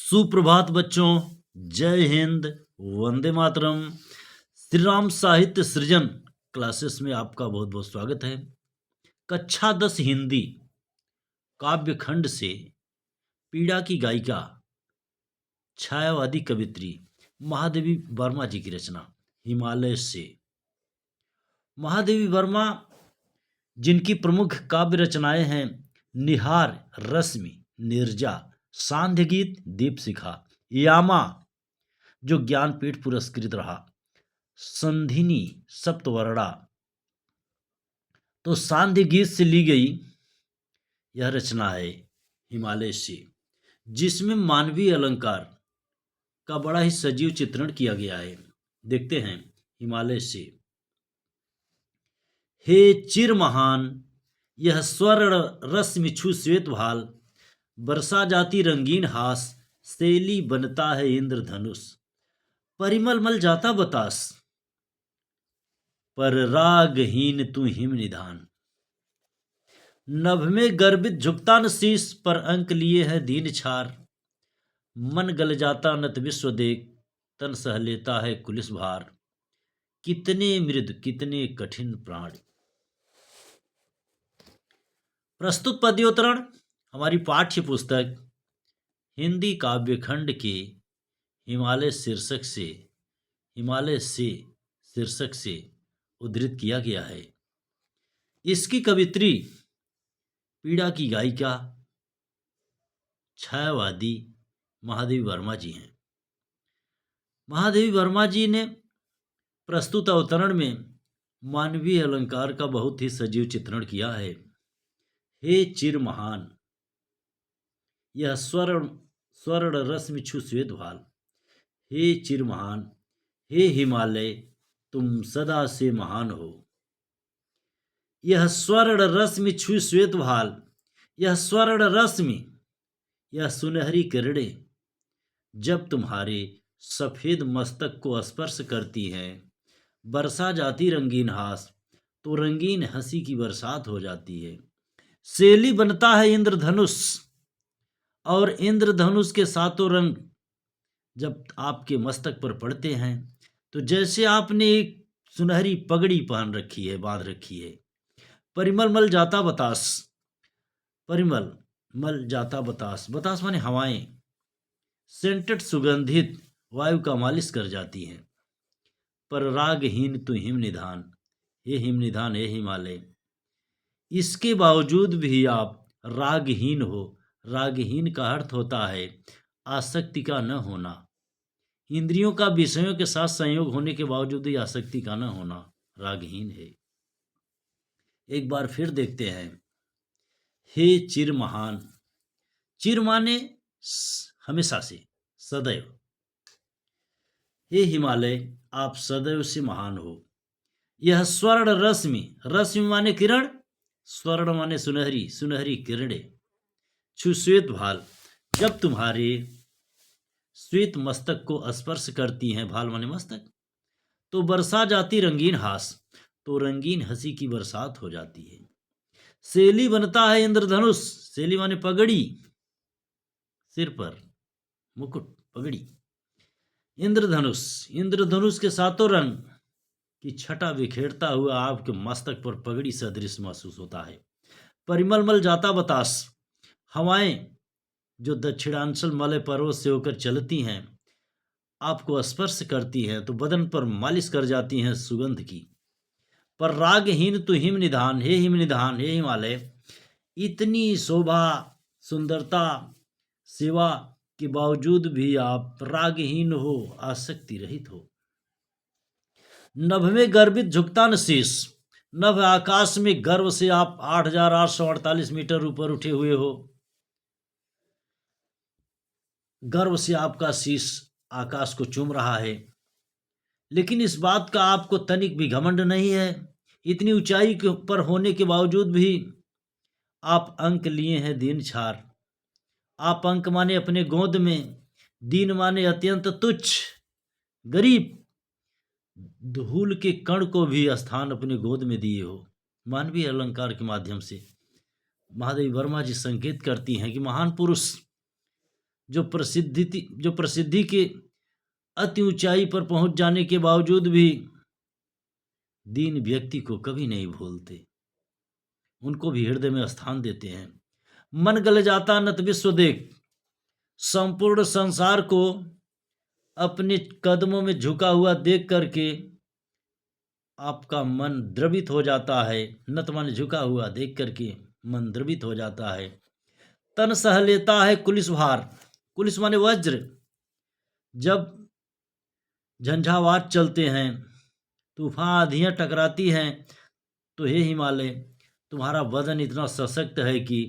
सुप्रभात बच्चों। जय हिंद। वंदे मातरम। श्री राम साहित्य सृजन क्लासेस में आपका बहुत बहुत स्वागत है। कक्षा 10 हिंदी काव्य खंड से पीड़ा की गायिका छायावादी कवित्री महादेवी वर्मा जी की रचना हिमालय से। महादेवी वर्मा जिनकी प्रमुख काव्य रचनाएं हैं निहार, रश्मि, निर्जा, सांध्य गीत, दीपशिखा, यामा जो ज्ञानपीठ पुरस्कृत रहा, संधिनी, सप्तवर्णा। तो सांध्य गीत से ली गई यह रचना है हिमालय से, जिसमें मानवीय अलंकार का बड़ा ही सजीव चित्रण किया गया है। देखते हैं हिमालय से। हे चिर महान, यह स्वर्ण रश्मि छू श्वेत भाल, बरसा जाती रंगीन हास, शैली बनता है इंद्रधनुष, परिमल मल जाता बतास, पर रागहीन तू हिम निधान। नभ में गर्भित झुकता न शीश, पर अंक लिए है दीन छार, मन गल जाता नत विश्व देख, तन सह लेता है कुलिस भार, कितने मृदु कितने कठिन प्राण। प्रस्तुत पद्योतरण हमारी पाठ्य पुस्तक हिंदी काव्य खंड के हिमालय शीर्षक से उद्धृत किया गया है। इसकी कवित्री पीड़ा की गायिका छायावादी महादेवी वर्मा जी हैं। महादेवी वर्मा जी ने प्रस्तुत अवतरण में मानवीय अलंकार का बहुत ही सजीव चित्रण किया है। हे चिर महान, यह स्वर्ण रश्मि छू श्वेत भाल। हे चिर महान, हे हिमालय, तुम सदा से महान हो। यह स्वर्ण रश्मि छू श्वेत भाल, यह स्वर्ण रश्मि, यह सुनहरी किरणें जब तुम्हारे सफेद मस्तक को स्पर्श करती हैं, बरसा जाती रंगीन हास, तो रंगीन हंसी की बरसात हो जाती है। शैली बनता है इंद्रधनुष, और इंद्रधनुष के सातों रंग जब आपके मस्तक पर पड़ते हैं तो जैसे आपने एक सुनहरी पगड़ी पहन रखी है, बांध रखी है। परिमल मल जाता बतास, परिमल मल जाता बतास, बतास माने हवाएं, सेंटेड सुगंधित वायु का मालिश कर जाती हैं। पर रागहीन तू हिम निधान, हे हिम निधान, हे हिमालय, इसके बावजूद भी आप रागहीन हो। रागहीन का अर्थ होता है आसक्ति का न होना, इंद्रियों का विषयों के साथ संयोग होने के बावजूद ही आसक्ति का न होना रागहीन है। एक बार फिर देखते हैं। हे चिर महान, चिर माने हमेशा से, सदैव। हे हिमालय, आप सदैव से महान हो। यह स्वर्ण रश्मि, रश्मि माने किरण, स्वर्ण माने सुनहरी, सुनहरी किरणें छू श्वेत भाल, जब तुम्हारे श्वेत मस्तक को स्पर्श करती हैं, भाल माने मस्तक, तो बरसा जाती रंगीन हास, तो रंगीन हंसी की बरसात हो जाती है। शैली बनता है इंद्रधनुष, शैली माने पगड़ी, सिर पर मुकुट, पगड़ी। इंद्रधनुष, इंद्रधनुष के सातों रंग की छटा बिखेरता हुआ आपके मस्तक पर पगड़ी सदृश महसूस होता है। परिमल मल जाता बतास, हवाएं जो दक्षिणांचल मलय पर्वत से होकर चलती हैं, आपको स्पर्श करती हैं तो बदन पर मालिश कर जाती हैं सुगंध की। पर रागहीन तू हिम निधान, हे हिम निधान, हे हिमालय, इतनी शोभा, सुंदरता, सेवा के बावजूद भी आप रागहीन हो, आसक्ति रहित हो। नभ में गर्वित झुकता न शीश, नभ आकाश में गर्व से आप 8,848 मीटर ऊपर उठे हुए हो। गर्व से आपका शीश आकाश को चूम रहा है, लेकिन इस बात का आपको तनिक भी घमंड नहीं है। इतनी ऊंचाई के ऊपर होने के बावजूद भी आप अंक लिए हैं दीन छार। आप अंक माने अपने गोद में, दीन माने अत्यंत तुच्छ, गरीब, धूल के कण को भी स्थान अपने गोद में दिए हो। मानवीय अलंकार के माध्यम से महादेवी वर्मा जी संकेत करती हैं कि महान पुरुष जो प्रसिद्धि के अति ऊंचाई पर पहुंच जाने के बावजूद भी दीन व्यक्ति को कभी नहीं भूलते, उनको भी हृदय में स्थान देते हैं। मन गल जाता नत विश्व देख, संपूर्ण संसार को अपने कदमों में झुका हुआ देख करके आपका मन द्रवित हो जाता है। नत माने झुका हुआ देख करके मन द्रवित हो जाता है। तन सह लेता है कुलिस भार, कुलिस माने वज्र। जब झंझावात चलते हैं, तूफान आंधियां टकराती हैं, तो हे हिमालय, तुम्हारा वजन इतना सशक्त है कि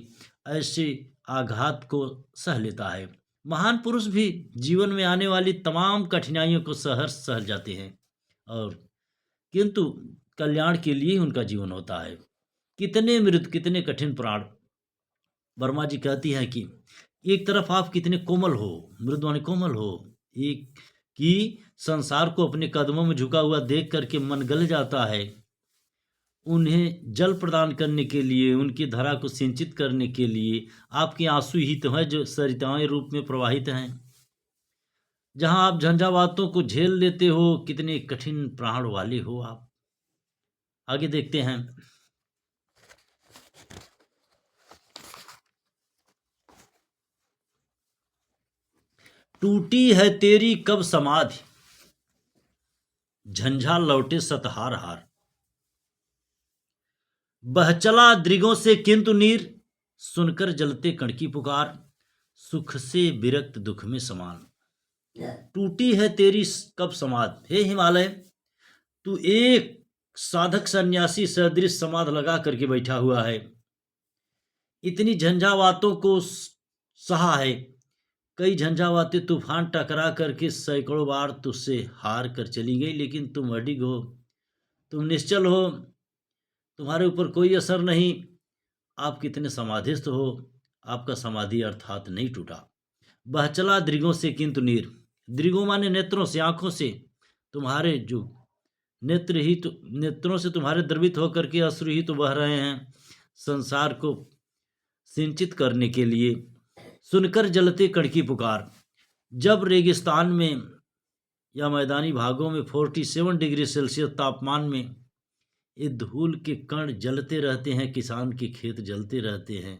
ऐसे आघात को सह लेता है। महान पुरुष भी जीवन में आने वाली तमाम कठिनाइयों को सहर्ष सह जाते हैं, और किंतु कल्याण के लिए उनका जीवन होता है। कितने मृत, कितने कठिन प्राण। वर्मा जी कहती हैं कि एक तरफ आप कितने कोमल हो, मृदुआनी कोमल हो, एक कि संसार को अपने कदमों में झुका हुआ देख करके मन गल जाता है। उन्हें जल प्रदान करने के लिए, उनकी धरा को सिंचित करने के लिए आपके आंसू ही तो हैं जो सरिताएं रूप में प्रवाहित हैं। जहां आप झंझावातों को झेल लेते हो, कितने कठिन प्राण वाले हो आप। आगे देखते हैं। टूटी है तेरी कब समाधि, झंझा लौटे सतहार हार। बह चला दृगों से किंतु नीर, सुनकर जलते कण की पुकार। सुख से विरक्त दुख में समान, टूटी है तेरी कब समाधि। हे हिमालय, तू एक साधक सन्यासी सदृश समाधि लगा करके बैठा हुआ है। इतनी झंझावातों को सहा है। कई झंझावातें तूफान टकरा करके सैकड़ों बार तुझसे हार कर चली गई, लेकिन तुम अडिग हो, तुम निश्चल हो, तुम्हारे ऊपर कोई असर नहीं। आप कितने समाधिस्थ हो, आपका समाधि अर्थात नहीं टूटा। बह चला दृगों से किंतु नीर, दृगों माने नेत्रों से, आंखों से। तुम्हारे जो नेत्र ही तो, नेत्रों से तुम्हारे द्रवित होकर के अश्रु ही तो बह रहे हैं संसार को सिंचित करने के लिए। सुनकर जलते कण की पुकार। जब रेगिस्तान में या मैदानी भागों में 47 डिग्री सेल्सियस तापमान में ये धूल के कण जलते रहते हैं, किसान के खेत जलते रहते हैं,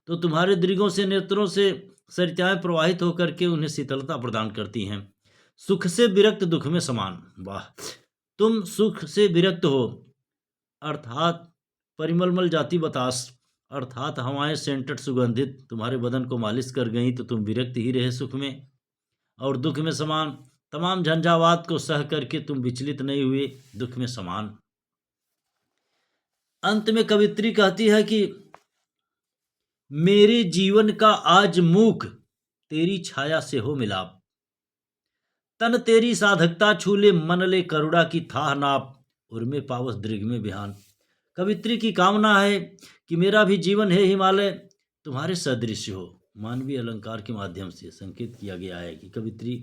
तो तुम्हारे दृगों से, नेत्रों से सरिताएं प्रवाहित होकर के उन्हें शीतलता प्रदान करती हैं। सुख से विरक्त दुख में समान। वाह, तुम सुख से विरक्त हो, अर्थात परिमलमल जाति बतास, अर्थात हवाएं सेंटेड सुगंधित तुम्हारे बदन को मालिश कर गई, तो तुम विरक्त ही रहे सुख में। और दुख में समान, तमाम झंझावात को सह करके तुम विचलित नहीं हुए, दुख में समान। अंत में कवित्री कहती है कि मेरे जीवन का आज मूक तेरी छाया से हो मिलाप। तन तेरी साधकता छूले, मन ले करुणा की थाह नाप। उर्मे पावस दृग में बिहान। कवित्री की कामना है कि मेरा भी जीवन है हिमालय तुम्हारे सदृश हो। मानवीय अलंकार के माध्यम से संकेत किया गया है कि कवित्री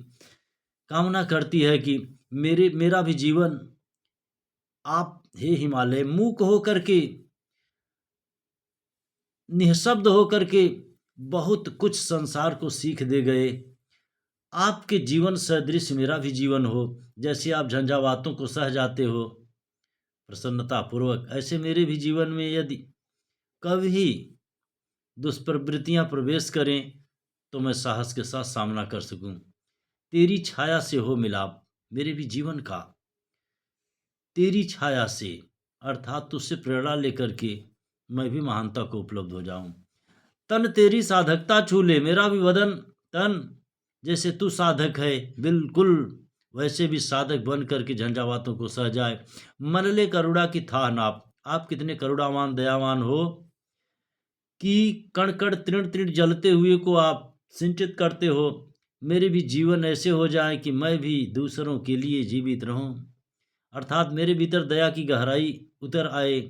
कामना करती है कि मेरा भी जीवन आप हे हिमालय मूक होकर के, निःशब्द होकर के बहुत कुछ संसार को सीख दे गए। आपके जीवन सदृश मेरा भी जीवन हो। जैसे आप झंझावातों को सह जाते हो प्रसन्नता पूर्वक, ऐसे मेरे भी जीवन में यदि कभी दुष्प्रवृत्तियां प्रवेश करें तो मैं साहस के साथ सामना कर सकूं। तेरी छाया से हो मिलाप, मेरे भी जीवन का तेरी छाया से, अर्थात तुझसे प्रेरणा लेकर के मैं भी महानता को उपलब्ध हो जाऊं। तन तेरी साधकता छू ले, मेरा भी बदन तन जैसे तू साधक है बिल्कुल वैसे भी साधक बन करके झंझावातों को सह जाए। मन ले करुणा की था नाप, आप कितने करुणावान दयावान हो कि कण कण तृण तृण जलते हुए को आप सिंचित करते हो। मेरे भी जीवन ऐसे हो जाए कि मैं भी दूसरों के लिए जीवित रहूं, अर्थात मेरे भीतर दया की गहराई उतर आए।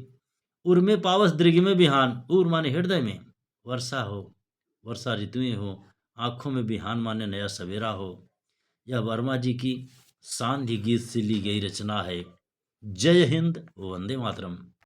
उर में पावस दृग में बिहान, उर माने हृदय में वर्षा हो, वर्षा ऋतुएं हो, आंखों में बिहान माने नया सवेरा हो। यह वर्मा जी की सांध्य गीत से ली गई रचना है। जय हिंद, वंदे मातरम।